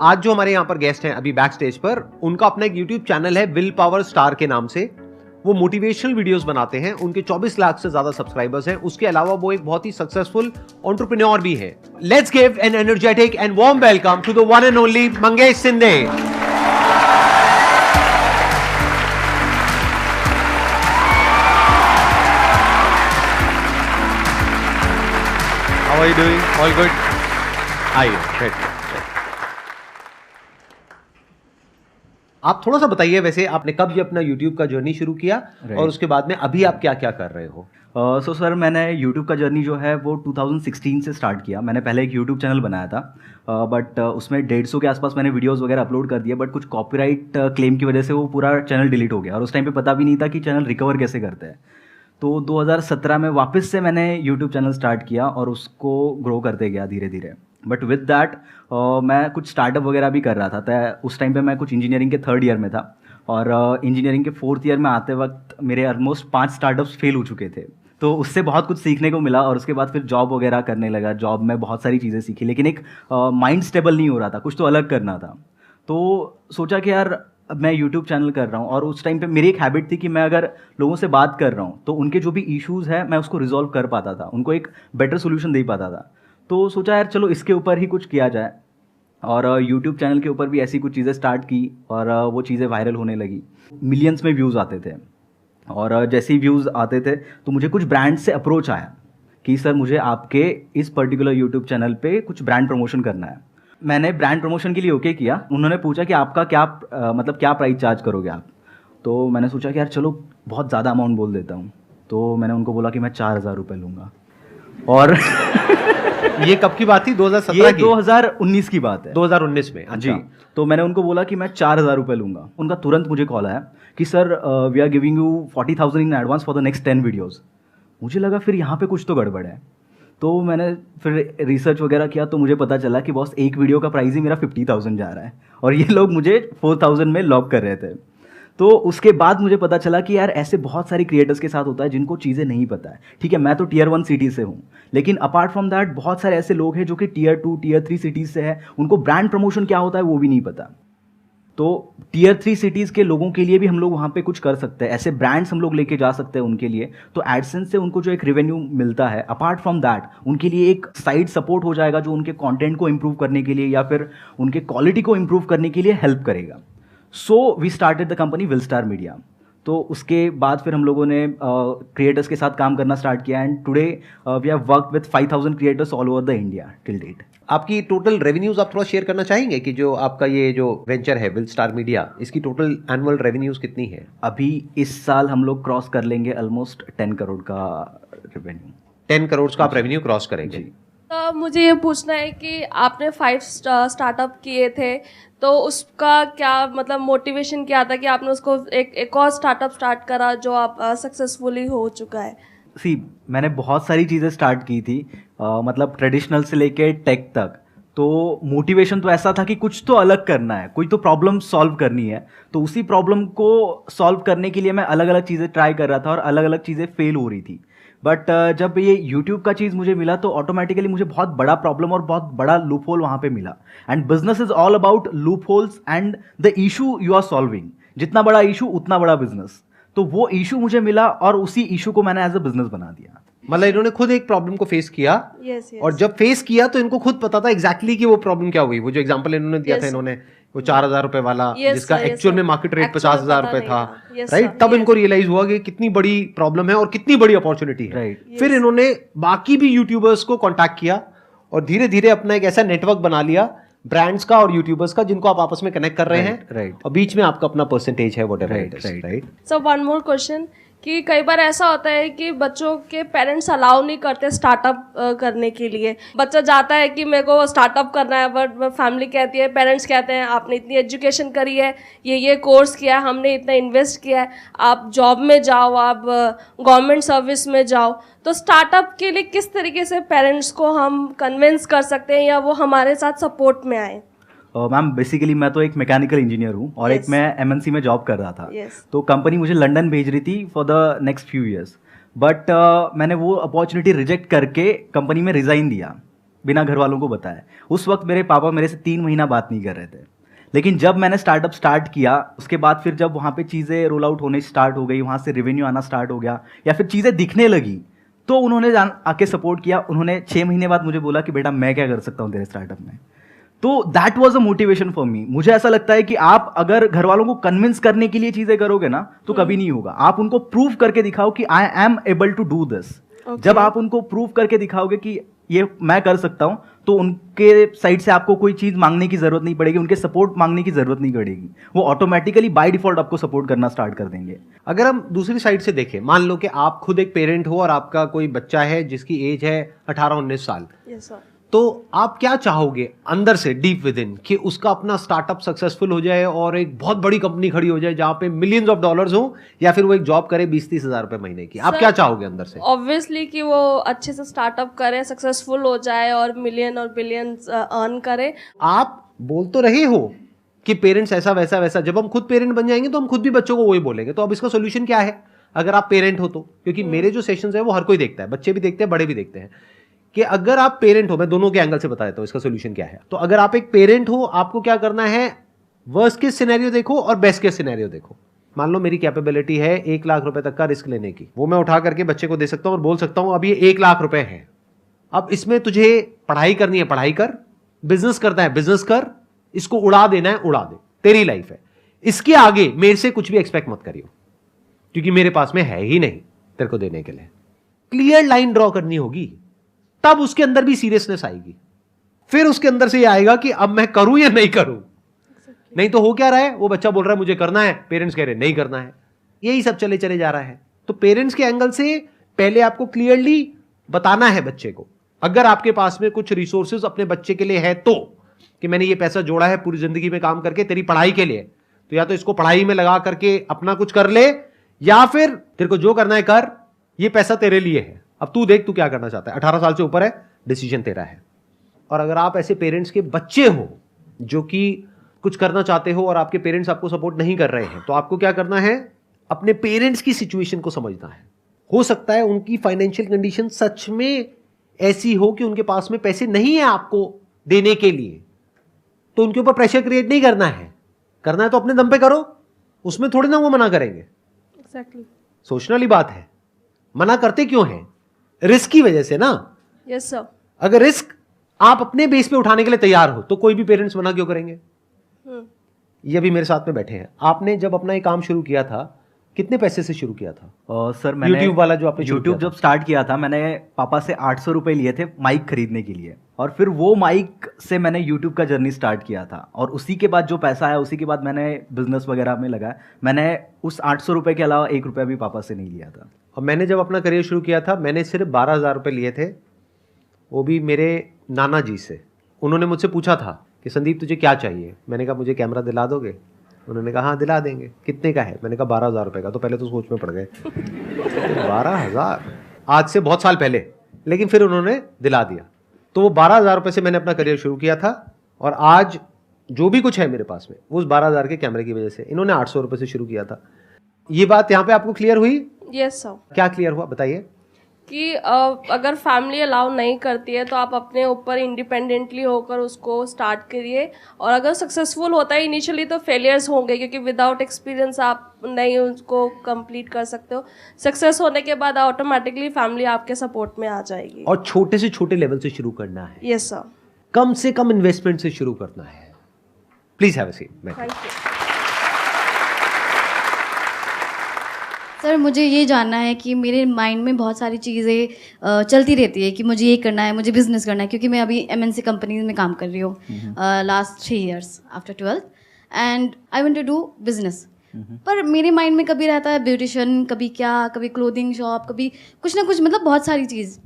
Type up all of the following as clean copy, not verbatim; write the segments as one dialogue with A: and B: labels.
A: आज जो हमारे यहाँ पर गेस्ट हैं अभी बैक स्टेज पर, उनका अपना एक यूट्यूब चैनल है विल पावर स्टार के नाम से। वो मोटिवेशनल वीडियोस बनाते हैं, उनके 24 लाख से ज्यादा सब्सक्राइबर्स हैं। उसके अलावा वो एक बहुत ही सक्सेसफुल एंटरप्रेन्योर भी है। Let's give an energetic and warm welcome to the one and only Mangesh Shinde. How are you doing? All good? आइए, बैठिए। आप थोड़ा सा बताइए, वैसे आपने कब ये अपना YouTube का जर्नी शुरू किया और उसके बाद में अभी आप क्या क्या कर रहे हो?
B: सो सर, मैंने YouTube का जर्नी जो है वो 2016 से स्टार्ट किया। मैंने पहले एक YouTube चैनल बनाया था, बट उसमें 150 के आसपास मैंने वीडियोस वगैरह अपलोड कर दिए, बट कुछ कॉपीराइट क्लेम की वजह से वो पूरा चैनल डिलीट हो गया और उस टाइम पे पता भी नहीं था कि चैनल रिकवर कैसे करते हैं। तो 2017 में वापस से मैंने YouTube चैनल स्टार्ट किया और उसको ग्रो करते गया धीरे धीरे। बट विद दैट मैं कुछ स्टार्टअप वगैरह भी कर रहा था। तो उस टाइम पे मैं कुछ इंजीनियरिंग के 3rd ईयर में था और इंजीनियरिंग के 4th ईयर में आते वक्त मेरे ऑलमोस्ट 5 स्टार्टअप्स फेल हो चुके थे। तो उससे बहुत कुछ सीखने को मिला और उसके बाद फिर जॉब वगैरह करने लगा। जॉब में बहुत सारी चीज़ें सीखी, लेकिन एक माइंड स्टेबल नहीं हो रहा था, कुछ तो अलग करना था। तो सोचा कि यार अब मैं यूट्यूब चैनल कर रहा हूँ और उस टाइम पे मेरी एक हैबिट थी कि मैं अगर लोगों से बात कर रहा हूँ तो उनके जो भी इश्यूज़ है मैं उसको रिजॉल्व कर पाता था, उनको एक बेटर सोल्यूशन दे पाता था। तो सोचा यार चलो इसके ऊपर ही कुछ किया जाए और यूट्यूब चैनल के ऊपर भी ऐसी कुछ चीज़ें स्टार्ट की और वो चीज़ें वायरल होने लगी। मिलियंस में व्यूज़ आते थे और जैसे ही व्यूज़ आते थे तो मुझे कुछ ब्रांड से अप्रोच आया कि सर मुझे आपके इस पर्टिकुलर यूट्यूब चैनल पे कुछ ब्रांड प्रमोशन करना है। मैंने ब्रांड प्रमोशन के लिए ओके किया। उन्होंने पूछा कि आपका क्या मतलब क्या प्राइस चार्ज करोगे आप। तो मैंने सोचा कि यार चलो बहुत ज़्यादा अमाउंट बोल देता हूँ। तो मैंने उनको बोला कि मैं 4,000 रुपये लूँगा। और
A: ये कब की बात थी? 2017
B: ये
A: की?
B: 2019 की बात है।
A: 2019 में?
B: जी। तो मैंने उनको बोला कि मैं 4,000 रुपये लूँगा। उनका तुरंत मुझे कॉल आया कि sir we are giving you 40,000 in advance for the next 10 videos. मुझे लगा फिर यहाँ पे कुछ तो गड़बड़ है। तो मैंने फिर रिसर्च वगैरह किया तो मुझे पता चला कि बॉस एक वीडियो का प्राइस ही मेरा 50,000 जा रहा है और ये लोग मुझे 4,000 में लॉक कर रहे थे। तो उसके बाद मुझे पता चला कि यार ऐसे बहुत सारे क्रिएटर्स के साथ होता है जिनको चीज़ें नहीं पता है। ठीक है, मैं तो Tier 1 सिटी से हूँ, लेकिन अपार्ट फ्रॉम दैट बहुत सारे ऐसे लोग हैं जो कि Tier 2 Tier 3 सिटीज़ से है, उनको ब्रांड प्रमोशन क्या होता है वो भी नहीं पता। तो Tier 3 सिटीज़ के लोगों के लिए भी हम लोग वहाँ पे कुछ कर सकते हैं, ऐसे ब्रांड्स हम लोग लेके जा सकते हैं उनके लिए। तो एडसेंस से उनको जो एक रेवेन्यू मिलता है, अपार्ट फ्रॉम दैट उनके लिए एक साइड सपोर्ट हो जाएगा जो उनके कंटेंट को इम्प्रूव करने के लिए या फिर उनके क्वालिटी को इम्प्रूव करने के लिए हेल्प करेगा। So we started the company Will Star Media. तो उसके बाद फिर हम लोगों ने क्रिएटर्स के साथ काम करना स्टार्ट किया and today we have worked with 5,000 creators all over the India till date.
A: आपकी टोटल रेवेन्यूज आप थोड़ा शेयर करना चाहेंगे कि जो आपका ये जो वेंचर है विल स्टार मीडिया, इसकी टोटल एनुअल रेवेन्यूज कितनी है?
B: अभी इस साल हम लोग क्रॉस कर लेंगे ऑलमोस्ट 10 करोड़ का रेवेन्यू।
A: 10 करोड़ का आप रेवेन्यू क्रॉस करेंगे?
C: तो मुझे ये पूछना है कि आपने 5 स्टार्टअप किए थे, तो उसका क्या मतलब मोटिवेशन क्या था कि आपने उसको एक और स्टार्टअप स्टार्ट करा जो आप सक्सेसफुली हो चुका है?
B: मैंने बहुत सारी चीज़ें स्टार्ट की थी, मतलब ट्रेडिशनल से लेके टेक तक। तो मोटिवेशन तो ऐसा था कि कुछ तो अलग करना है, कोई तो प्रॉब्लम सॉल्व करनी है। तो उसी प्रॉब्लम को सॉल्व करने के लिए मैं अलग अलग चीज़ें ट्राई कर रहा था और अलग अलग चीज़ें फेल हो रही थी। बट जब ये YouTube का चीज़ मुझे मिला तो ऑटोमेटिकली मुझे बहुत बड़ा प्रॉब्लम और बहुत बड़ा लूप होल वहाँ पे मिला। And business is all about loopholes and the issue you are solving. जितना बड़ा इशू उतना बड़ा बिजनेस। तो वो इशू मुझे मिला और उसी इशू को मैंने एज अ बिजनेस बना दिया।
A: मतलब इन्होंने खुद एक प्रॉब्लम को फेस किया।
C: yes.
A: और जब फेस किया तो इनको खुद पता था एग्जैक्टली कि वो प्रॉब्लम क्या हुई। वो जो एग्जांपल इन्होंने दिया था, इन्होंने वो 4,000 रुपए वाला, जिसका एक्चुअल में मार्केट रेट 50,000 रुपए था, राइट? तब इनको रियलाइज हुआ कि कितनी बड़ी प्रॉब्लम है और कितनी बड़ी अपॉर्चुनिटी है। फिर इन्होंने बाकी भी यूट्यूबर्स को कॉन्टैक्ट किया और धीरे धीरे अपना एक ऐसा नेटवर्क बना लिया ब्रांड्स का और यूट्यूबर्स का, जिनको आप आपस में कनेक्ट कर रहे हैं। और बीच में आपका अपना परसेंटेज है, whatever, right?
C: So one more question कि कई बार ऐसा होता है कि बच्चों के पेरेंट्स अलाउ नहीं करते स्टार्टअप करने के लिए। बच्चा जाता है कि मेरे को स्टार्टअप करना है, बट फैमिली कहती है, पेरेंट्स कहते हैं आपने इतनी एजुकेशन करी है, ये कोर्स किया है, हमने इतना इन्वेस्ट किया है, आप जॉब में जाओ, आप गवर्नमेंट सर्विस में जाओ। तो स्टार्टअप के लिए किस तरीके से पेरेंट्स को हम कन्विंस कर सकते हैं या वो हमारे साथ सपोर्ट में आए?
B: मैम बेसिकली मैं तो एक मैकेनिकल इंजीनियर हूँ और एक मैं MNC में जॉब कर रहा था। तो कंपनी मुझे लंदन भेज रही थी for the next few years, but मैंने वो अपॉर्चुनिटी रिजेक्ट करके कंपनी में रिज़ाइन दिया। बिना घर वालों को बताए। उस वक्त मेरे पापा मेरे से 3 महीना बात नहीं कर रहे थे। लेकिन जब मैंने स्टार्टअप स्टार्ट किया, उसके बाद फिर जब वहाँ पे चीज़ें रोल आउट होने स्टार्ट हो गई, वहाँ से रेवेन्यू आना स्टार्ट हो गया या फिर चीज़ें दिखने लगी, तो उन्होंने आके सपोर्ट किया। उन्होंने 6 महीने बाद मुझे बोला कि बेटा मैं क्या कर सकता हूँ तेरे स्टार्टअप में। तो that was a motivation for me. मुझे ऐसा लगता है कि आप अगर घर वालों को कन्विंस करने के लिए चीज़ें करोगे ना तो कभी नहीं होगा। आप उनको प्रूव करके दिखाओ कि I am able to do this. जब आप उनको प्रूव करके दिखाओगे कि ये मैं कर सकता हूं, तो उनके साइड से आपको कोई चीज मांगने की जरूरत नहीं पड़ेगी, उनके सपोर्ट मांगने की जरूरत नहीं पड़ेगी। वो ऑटोमेटिकली बाय डिफॉल्ट आपको सपोर्ट करना स्टार्ट कर देंगे।
A: अगर हम दूसरी साइड से देखें, मान लो कि आप खुद एक पेरेंट हो और आपका कोई बच्चा है जिसकी एज है 18-19 साल,
C: यस सर।
A: तो आप क्या चाहोगे अंदर से डीप विद इन कि उसका अपना स्टार्टअप सक्सेसफुल हो जाए और एक बहुत बड़ी कंपनी खड़ी हो जाए जहां पे मिलियंस ऑफ डॉलर्स हो, या फिर वो एक जॉब करे 20-30 हजार रुपए महीने की? आप क्या चाहोगे अंदर से?
C: ऑब्वियसली कि वो अच्छे से स्टार्टअप करे, सक्सेसफुल हो जाए और मिलियन और बिलियन अर्न करे।
A: आप बोल तो रहे हो कि पेरेंट्स ऐसा वैसा वैसा, जब हम खुद पेरेंट बन जाएंगे तो हम खुद भी बच्चों को वही बोलेंगे। तो अब इसका सोल्यूशन क्या है अगर आप पेरेंट हो तो? क्योंकि मेरे जो सेशंस है वो हर कोई देखता है, बच्चे भी देखते हैं, बड़े भी देखते हैं, कि अगर आप पेरेंट हो, मैं दोनों के एंगल से बता देता हूं इसका सोल्यूशन क्या है। तो अगर आप एक पेरेंट हो, आपको क्या करना है, वर्स्ट केस सिनेरियो देखो और बेस्ट केस सिनेरियो देखो। मान लो मेरी कैपेबिलिटी है 1 लाख रुपए तक का रिस्क लेने की, वो मैं उठा करके बच्चे को दे सकता हूं और बोल सकता हूं अब ये 1 लाख रुपए है, अब इसमें तुझे पढ़ाई करनी है पढ़ाई कर, बिजनेस करना है बिजनेस कर, इसको उड़ा देना है उड़ा दे, तेरी लाइफ है, इसके आगे मेरे से कुछ भी एक्सपेक्ट मत करियो क्योंकि मेरे पास में है ही नहीं तेरे को देने के लिए। क्लियर लाइन ड्रॉ करनी होगी, तब उसके अंदर भी सीरियसनेस आएगी। फिर उसके अंदर से ये आएगा कि अब मैं करूं या नहीं करूं। नहीं तो हो क्या रहा है, वो बच्चा बोल रहा है मुझे करना है, पेरेंट्स कह रहे हैं नहीं करना है, यही सब चले चले जा रहा है। तो पेरेंट्स के एंगल से पहले आपको क्लियरली बताना है बच्चे को, अगर आपके पास में कुछ रिसोर्सेज अपने बच्चे के लिए है तो, कि मैंने ये पैसा जोड़ा है पूरी जिंदगी में काम करके तेरी पढ़ाई के लिए, तो या तो इसको पढ़ाई में लगा करके अपना कुछ कर ले, या फिर तेरे को जो करना है कर, ये पैसा तेरे लिए है, अब तू देख तू क्या करना चाहता है, 18 साल से ऊपर है, डिसीजन तेरा है। और अगर आप ऐसे पेरेंट्स के बच्चे हो जो कि कुछ करना चाहते हो और आपके पेरेंट्स आपको सपोर्ट नहीं कर रहे हैं, तो आपको क्या करना है, अपने पेरेंट्स की सिचुएशन को समझना है। हो सकता है उनकी फाइनेंशियल कंडीशन सच में ऐसी हो कि उनके पास में पैसे नहीं है आपको देने के लिए, तो उनके ऊपर प्रेशर क्रिएट नहीं करना है, करना है तो अपने दम पे करो, उसमें थोड़ी ना वो मना करेंगे।
C: एग्जैक्टली।
A: सोचने वाली बात है, मना करते क्यों हैं, रिस्क की वजह से ना।
C: Yes sir.
A: अगर रिस्क आप अपने बेस पे उठाने के लिए तैयार हो तो कोई भी पेरेंट्स मना क्यों करेंगे। ये भी मेरे साथ में बैठे हैं, आपने जब अपना ये काम शुरू किया था कितने पैसे से शुरू किया था?
B: सर मैंने
A: YouTube वाला जो आपने
B: YouTube जब स्टार्ट किया था, मैंने पापा से 800 रुपए लिए थे माइक खरीदने के लिए, और फिर वो माइक से मैंने YouTube का जर्नी स्टार्ट किया था, और उसी के बाद जो पैसा आया उसी के बाद मैंने बिजनेस वगैरह में लगाया। मैंने उस 800 रुपए के अलावा 1 रुपया भी पापा से नहीं लिया था।
A: और मैंने जब अपना करियर शुरू किया था मैंने सिर्फ 12,000 रुपये लिए थे, वो भी मेरे नाना जी से। उन्होंने मुझसे पूछा था कि संदीप तुझे क्या चाहिए, मैंने कहा मुझे कैमरा दिला दोगे? उन्होंने कहा हाँ दिला देंगे। कितने का है? मैंने कहा 12,000 रुपये का। तो पहले तो सोच में पड़ गए 12,000, आज से बहुत साल पहले, लेकिन फिर उन्होंने दिला दिया। तो वो 12,000 रुपये से मैंने अपना करियर शुरू किया था, और आज जो भी कुछ है मेरे पास में वो उस 12,000 के कैमरे की वजह से। इन्होंने 800 रुपये से शुरू किया था। ये बात यहाँ पे आपको क्लियर हुई?
C: Yes sir.
A: क्या क्लियर हुआ बताइए?
C: कि अगर फैमिली अलाउ नहीं करती है तो आप अपने ऊपर इंडिपेंडेंटली होकर उसको स्टार्ट करिए, और अगर सक्सेसफुल होता है इनिशियली तो फेलियर्स होंगे क्योंकि विदाउट एक्सपीरियंस आप नहीं उसको कंप्लीट कर सकते हो। सक्सेस होने के बाद ऑटोमेटिकली फैमिली आपके सपोर्ट में आ जाएगी।
A: और छोटे से छोटे लेवल से शुरू करना है।
C: Yes sir.
A: कम से कम इन्वेस्टमेंट से शुरू करना है। Please have a seat.
C: Thank you
D: sir. मुझे ये जानना है कि मेरे माइंड में बहुत सारी चीज़ें चलती रहती है कि मुझे ये करना है, मुझे बिजनेस करना है, क्योंकि मैं अभी MNC कंपनीज में काम कर रही हूँ last 3 years after 12th, and I want to do business. पर मेरे माइंड में कभी रहता है ब्यूटिशियन, कभी क्या, कभी क्लोथिंग शॉप, कभी कुछ ना कुछ, मतलब बहुत सारी चीज़।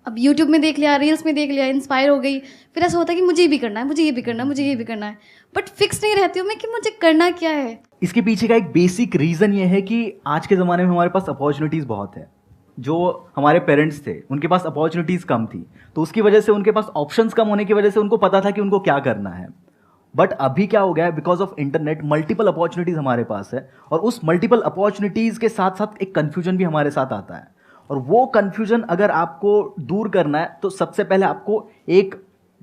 D: अब यूट्यूब में देख लिया, रील्स में देख लिया, इंस्पायर हो गई, फिर ऐसा होता है कि मुझे ये भी करना है, मुझे ये भी करना है, मुझे ये भी करना है, बट फिक्स नहीं रहती हूँ मैं कि मुझे करना क्या है।
B: इसके पीछे का एक बेसिक रीज़न ये है कि आज के ज़माने में हमारे पास अपॉर्चुनिटीज़ बहुत है। जो हमारे पेरेंट्स थे उनके पास अपॉर्चुनिटीज़ कम थी, तो उसकी वजह से उनके पास ऑप्शंस कम होने की वजह से उनको पता था कि उनको क्या करना है। बट अभी क्या हो गया है, because of internet multiple opportunities हमारे पास है, और उस मल्टीपल अपॉर्चुनिटीज़ के साथ साथ एक कन्फ्यूजन भी हमारे साथ आता है। और वो कन्फ्यूजन अगर आपको दूर करना है तो सबसे पहले आपको एक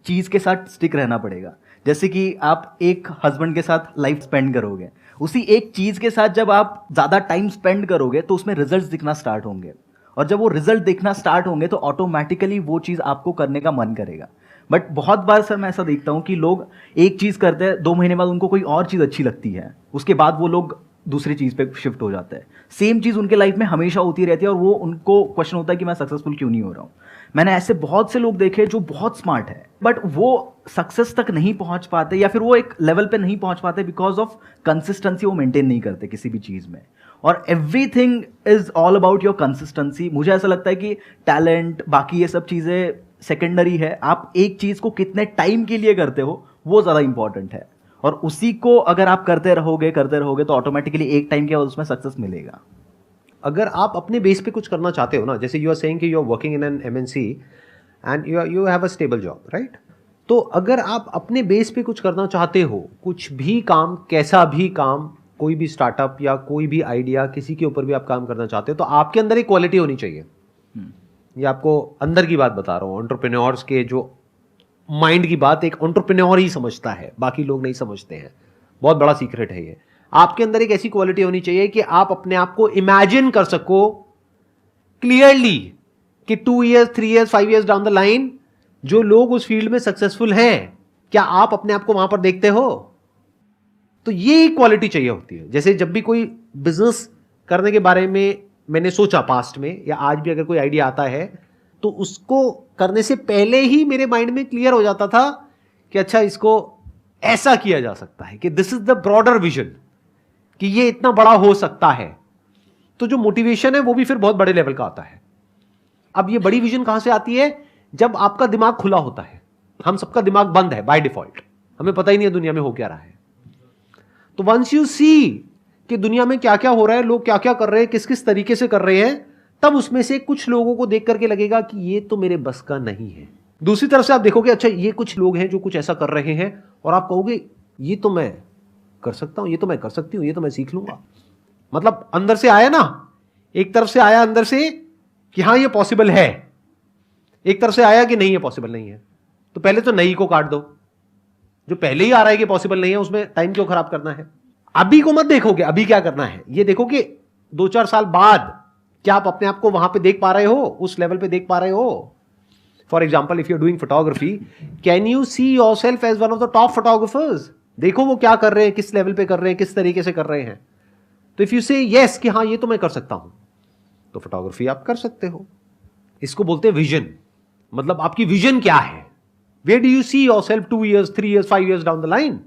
B: चीज़ के साथ स्टिक रहना पड़ेगा। जैसे कि आप एक हस्बैंड के साथ लाइफ स्पेंड करोगे, उसी एक चीज़ के साथ जब आप ज़्यादा टाइम स्पेंड करोगे तो उसमें रिजल्ट्स दिखना स्टार्ट होंगे, और जब वो रिजल्ट दिखना स्टार्ट होंगे तो ऑटोमेटिकली वो चीज़ आपको करने का मन करेगा। बट बहुत बार सर मैं ऐसा देखता हूँ कि लोग एक चीज़ करते हैं, 2 महीने बाद उनको कोई और चीज़ अच्छी लगती है, उसके बाद वो लोग दूसरी चीज़ पे शिफ्ट हो जाते हैं। सेम चीज़ उनके लाइफ में हमेशा होती रहती है और वो उनको क्वेश्चन होता है कि मैं सक्सेसफुल क्यों नहीं हो रहा हूँ। मैंने ऐसे बहुत से लोग देखे जो बहुत स्मार्ट है बट वो सक्सेस तक नहीं पहुंच पाते, या फिर वो एक लेवल पे नहीं पहुंच पाते बिकॉज ऑफ कंसिस्टेंसी वो मेंटेन नहीं करते किसी भी चीज़ में। और everything is all about your consistency. मुझे ऐसा लगता है कि टैलेंट बाकी ये सब चीज़ें सेकेंडरी है, आप एक चीज़ को कितने टाइम के लिए करते हो वो ज़्यादा इंपॉर्टेंट है, और उसी को अगर आप करते रहोगे तो ऑटोमेटिकली एक टाइम के बाद उसमें सक्सेस मिलेगा।
A: अगर आप अपने बेस पे कुछ करना चाहते हो ना, जैसे यू आर सेइंग कि you are working in an MNC and you have a stable job, right? तो अगर आप अपने बेस पे कुछ करना चाहते हो, कुछ भी काम, कैसा भी काम, कोई भी स्टार्टअप या कोई भी आइडिया, किसी के ऊपर भी आप काम करना चाहते हो, तो आपके अंदर एक क्वालिटी होनी चाहिए। ये आपको अंदर की बात बता रहा हूँ, एंटरप्रेन्योर्स के जो माइंड की बात एक एंटरप्रेन्योर ही समझता है, बाकी लोग नहीं समझते हैं। बहुत बड़ा सीक्रेट है ये। आपके अंदर एक ऐसी क्वालिटी होनी चाहिए कि आप अपने आप को इमेजिन कर सको क्लियरली कि 2 years, 3 years, 5 years down the line जो लोग उस फील्ड में सक्सेसफुल हैं, क्या आप अपने आप को वहां पर देखते हो? तो ये क्वालिटी चाहिए होती है। जैसे जब भी कोई बिजनेस करने के बारे में मैंने सोचा पास्ट में, या आज भी अगर कोई आइडिया आता है, तो उसको करने से पहले ही मेरे माइंड में क्लियर हो जाता था कि अच्छा इसको ऐसा किया जा सकता है, कि this is the broader vision, कि ये इतना बड़ा हो सकता है। तो जो मोटिवेशन है वो भी फिर बहुत बड़े लेवल का आता है। अब ये बड़ी विजन कहां से आती है? जब आपका दिमाग खुला होता है। हम सबका दिमाग बंद है बाय डिफॉल्ट, हमें पता ही नहीं है दुनिया में हो क्या रहा है। तो वंस यू सी कि दुनिया में क्या क्या हो रहा है, लोग क्या क्या कर रहे हैं, किस किस तरीके से कर रहे हैं, तब उसमें से कुछ लोगों को देख करके लगेगा कि ये तो मेरे बस का नहीं है। दूसरी तरफ से आप देखोगे अच्छा ये कुछ लोग हैं जो कुछ ऐसा कर रहे हैं, और आप कहोगे ये तो मैं कर सकता हूं, ये तो मैं कर सकती हूं, ये तो मैं सीख लूंगा। मतलब अंदर से आया ना, एक तरफ से आया अंदर से कि हां ये पॉसिबल है, एक तरफ से आया कि नहीं ये पॉसिबल नहीं है। तो पहले तो नहीं को काट दो, जो पहले ही आ रहा है कि पॉसिबल नहीं है उसमें टाइम क्यों खराब करना है। अभी को मत देखोगे, अभी क्या करना है ये देखो कि 2-4 साल बाद क्या आप अपने आप को वहां पे देख पा रहे हो, उस लेवल पे देख पा रहे हो। For example if you are doing photography, can you see yourself as one of the top photographers? देखो वो क्या कर रहे हैं, किस लेवल पे कर रहे हैं, किस तरीके से कर रहे हैं। तो इफ यू से यस कि हाँ ये तो मैं कर सकता हूं, तो फोटोग्राफी आप कर सकते हो। इसको बोलते हैं विजन। मतलब आपकी विजन क्या है? Where do you see yourself 2 years, 3 years, 5 years down the line,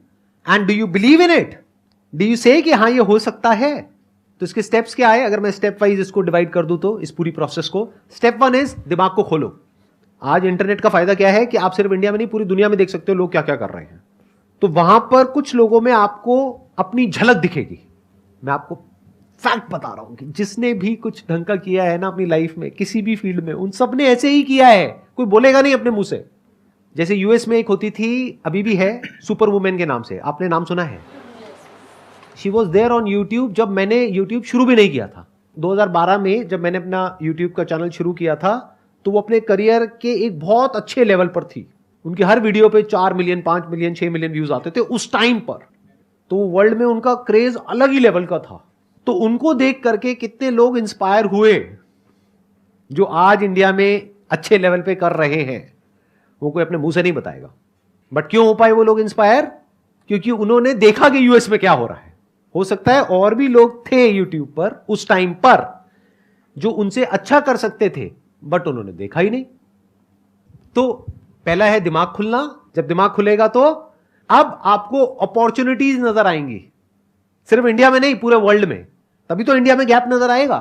A: and do you believe in it? Do you say कि हाँ ये हो सकता है? तो इसके स्टेप्स क्या है? अगर मैं स्टेप वाइज इसको डिवाइड कर दूं तो इस पूरी प्रोसेस को, स्टेप 1 इज दिमाग को खोलो। आज इंटरनेट का फायदा क्या है कि आप सिर्फ इंडिया में नहीं पूरी दुनिया में देख सकते हो लोग क्या क्या कर रहे हैं। तो वहां पर कुछ लोगों में आपको अपनी झलक दिखेगी। मैं आपको फैक्ट बता रहा हूं कि जिसने भी कुछ ढंग का किया है ना अपनी लाइफ में, किसी भी फील्ड में, उन सब ने ऐसे ही किया है। कोई बोलेगा नहीं अपने मुंह से। जैसे यूएस में एक होती थी, अभी भी है, सुपर वुमेन के नाम से, आपने नाम सुना है? She was there on YouTube जब मैंने यूट्यूब शुरू भी नहीं किया था। 2012 में जब मैंने अपना यूट्यूब का चैनल शुरू किया था, तो वो अपने करियर के एक बहुत अच्छे लेवल पर थी। उनके हर वीडियो पे 4 मिलियन, 5 मिलियन, 6 मिलियन व्यूज आते थे उस टाइम पर। तो वर्ल्ड में उनका क्रेज अलग ही लेवल का था। तो उनको देख करके कितने लोग इंस्पायर हुए जो आज इंडिया में अच्छे लेवल पे कर रहे हैं। वो कोई अपने मुंह से नहीं बताएगा। बट क्यों हो पाए वो लोग इंस्पायर? क्योंकि उन्होंने देखा कि यूएस में क्या हो रहा है। हो सकता है और भी लोग थे यूट्यूब पर उस टाइम पर जो उनसे अच्छा कर सकते थे, बट उन्होंने देखा ही नहीं। तो पहला है दिमाग खुलना। जब दिमाग खुलेगा तो अब आपको अपॉर्चुनिटीज नजर आएंगी, सिर्फ इंडिया में नहीं, पूरे वर्ल्ड में। तभी तो इंडिया में गैप नजर आएगा।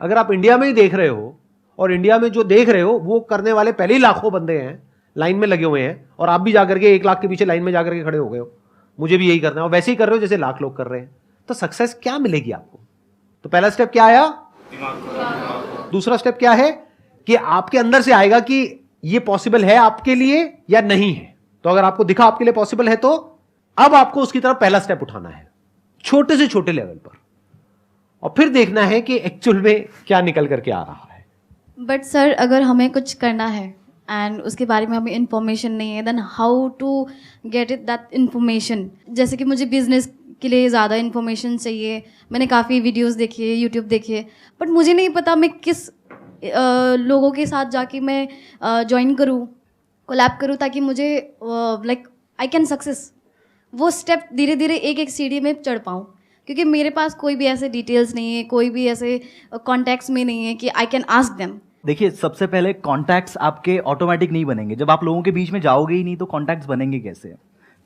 A: अगर आप इंडिया में ही देख रहे हो, और इंडिया में जो देख रहे हो वो करने वाले पहले ही लाखों बंदे हैं, लाइन में लगे हुए हैं, और आप भी जाकर के 1 लाख के पीछे लाइन में जाकर के खड़े हो गए हो, मुझे भी यही करना है, और वैसे ही कर रहे हो जैसे लाख लोग कर रहे हैं, तो सक्सेस क्या मिलेगी आपको? तो पहला स्टेप क्या आया? दूसरा स्टेप क्या है कि आपके अंदर से आएगा कि ये पॉसिबल है आपके लिए या नहीं है। तो अगर आपको दिखा आपके लिए पॉसिबल है, तो अब आपको उसकी तरफ पहला स्टेप उठाना है, छोटे से छोटे लेवल पर, और फिर देखना है कि एक्चुअल में क्या निकल करके आ रहा है।
D: बट सर अगर हमें कुछ करना है एंड उसके बारे में हमें इन्फॉर्मेशन नहीं है, then how to get it that information? जैसे कि मुझे बिजनेस के लिए ज़्यादा इन्फॉर्मेशन चाहिए, मैंने काफ़ी वीडियोस देखी है, यूट्यूब देखी है, बट मुझे नहीं पता मैं किस लोगों के साथ जाके मैं ज्वाइन करूँ, कोलैब करूँ, ताकि मुझे लाइक आई कैन सक्सेस वो स्टेप धीरे धीरे एक एक सीढ़ी में चढ़ पाऊँ, क्योंकि मेरे पास कोई भी ऐसे डिटेल्स नहीं है, कोई भी ऐसे कॉन्टैक्ट्स में नहीं है कि आई कैन आस्क देम।
B: देखिए, सबसे पहले कॉन्टैक्ट्स आपके ऑटोमेटिक नहीं बनेंगे। जब आप लोगों के बीच में जाओगे ही नहीं तो कॉन्टैक्ट्स बनेंगे कैसे?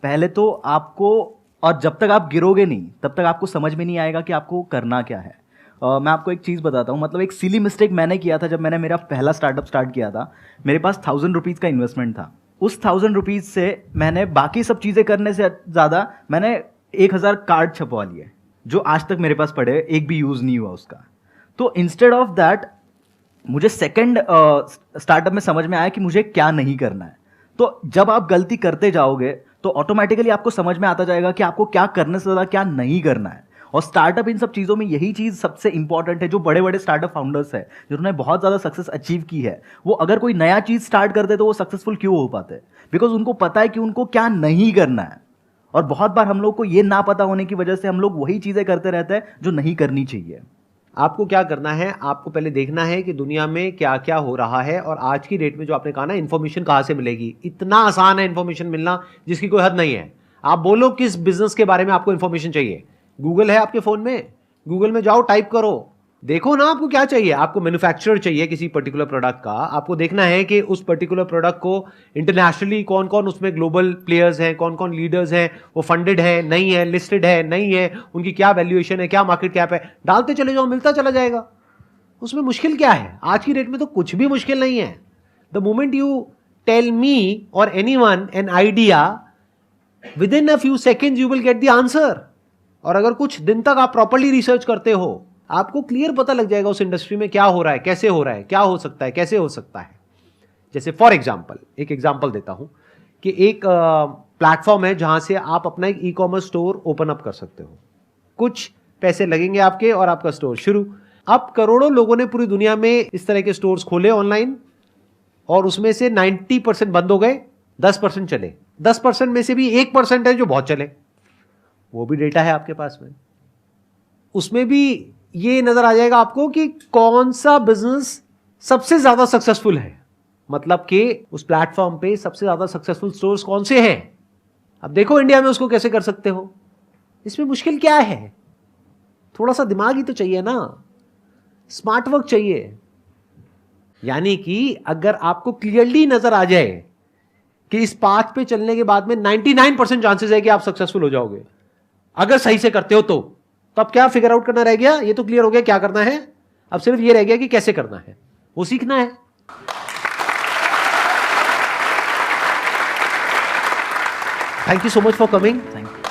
B: पहले तो आपको, और जब तक आप गिरोगे नहीं तब तक आपको समझ में नहीं आएगा कि आपको करना क्या है। मैं आपको एक चीज़ बताता हूँ, मतलब एक सिली मिस्टेक मैंने किया था जब मैंने मेरा पहला स्टार्टअप स्टार्ट किया था। मेरे पास 1000 रुपीज़ का इन्वेस्टमेंट था। उस 1000 रुपीज़ से मैंने बाकी सब चीज़ें करने से ज़्यादा मैंने 1000 कार्ड छपवा लिए, जो आज तक मेरे पास पड़े, एक भी यूज़ नहीं हुआ उसका। तो इंस्टेड ऑफ दैट मुझे सेकंड स्टार्टअप में समझ में आया कि मुझे क्या नहीं करना है। तो जब आप गलती करते जाओगे तो ऑटोमेटिकली आपको समझ में आता जाएगा कि आपको क्या करने से ज़्यादा क्या नहीं करना है। और स्टार्टअप इन सब चीज़ों में यही चीज़ सबसे इंपॉर्टेंट है। जो बड़े बड़े स्टार्टअप फाउंडर्स हैं जिन्होंने बहुत ज़्यादा सक्सेस अचीव की है, वो अगर कोई नया चीज़ स्टार्ट करते तो वो सक्सेसफुल क्यों हो पाते? बिकॉज उनको पता है कि उनको क्या नहीं करना है। और बहुत बार हम लोग को ये ना पता होने की वजह से हम लोग वही चीज़ें करते रहते हैं जो नहीं करनी चाहिए।
A: आपको क्या करना है, आपको पहले देखना है कि दुनिया में क्या क्या हो रहा है, और आज की डेट में जो आपने कहा ना, इन्फॉर्मेशन कहाँ से मिलेगी। इतना आसान है इन्फॉर्मेशन मिलना जिसकी कोई हद नहीं है। आप बोलो किस बिजनेस के बारे में आपको इन्फॉर्मेशन चाहिए, गूगल है आपके फोन में, गूगल में जाओ, टाइप करो, देखो ना आपको क्या चाहिए। आपको मैन्युफैक्चरर चाहिए किसी पर्टिकुलर प्रोडक्ट का, आपको देखना है कि उस पर्टिकुलर प्रोडक्ट को इंटरनेशनली कौन कौन उसमें ग्लोबल प्लेयर्स हैं, कौन कौन लीडर्स हैं, वो फंडेड है नहीं है, लिस्टेड है नहीं है, उनकी क्या वैल्यूएशन है, क्या मार्केट कैप है, डालते चले जाओ, मिलता चला जाएगा। उसमें मुश्किल क्या है? आज की डेट में तो कुछ भी मुश्किल नहीं है। The moment you tell me और anyone an idea, within a few seconds you will get the answer. और अगर कुछ दिन तक आप प्रॉपर्ली रिसर्च करते हो, आपको क्लियर पता लग जाएगा उस इंडस्ट्री में क्या हो रहा है, कैसे हो रहा है, क्या हो सकता है, कैसे हो सकता है। जैसे फॉर एग्जांपल, एक एग्जांपल देता हूं कि एक प्लेटफॉर्म है जहां से आप अपना एक e commerce store open up कर सकते हो। कुछ पैसे लगेंगे आपके और आपका स्टोर शुरू। अब करोड़ों लोगों ने पूरी दुनिया में इस तरह के स्टोर्स खोले ऑनलाइन, और उसमें से 90% बंद हो गए, 10% चले। 10% में से भी 1% है जो बहुत चले, वो भी डेटा है आपके पास में। उसमें भी ये नजर आ जाएगा आपको कि कौन सा बिजनेस सबसे ज्यादा सक्सेसफुल है, मतलब कि उस प्लेटफॉर्म पे सबसे ज्यादा सक्सेसफुल स्टोर्स कौन से हैं। अब देखो इंडिया में उसको कैसे कर सकते हो। इसमें मुश्किल क्या है? थोड़ा सा दिमाग ही तो चाहिए ना, स्मार्ट वर्क चाहिए। यानी कि अगर आपको क्लियरली नजर आ जाए कि इस पाथ पे चलने के बाद में 99% चांसेस है कि आप सक्सेसफुल हो जाओगे, अगर सही से करते हो तो अब क्या फिगर आउट करना रह गया? ये तो क्लियर हो गया क्या करना है, अब सिर्फ ये रह गया कि कैसे करना है, वो सीखना है। Thank you so much for coming.
B: Thank you.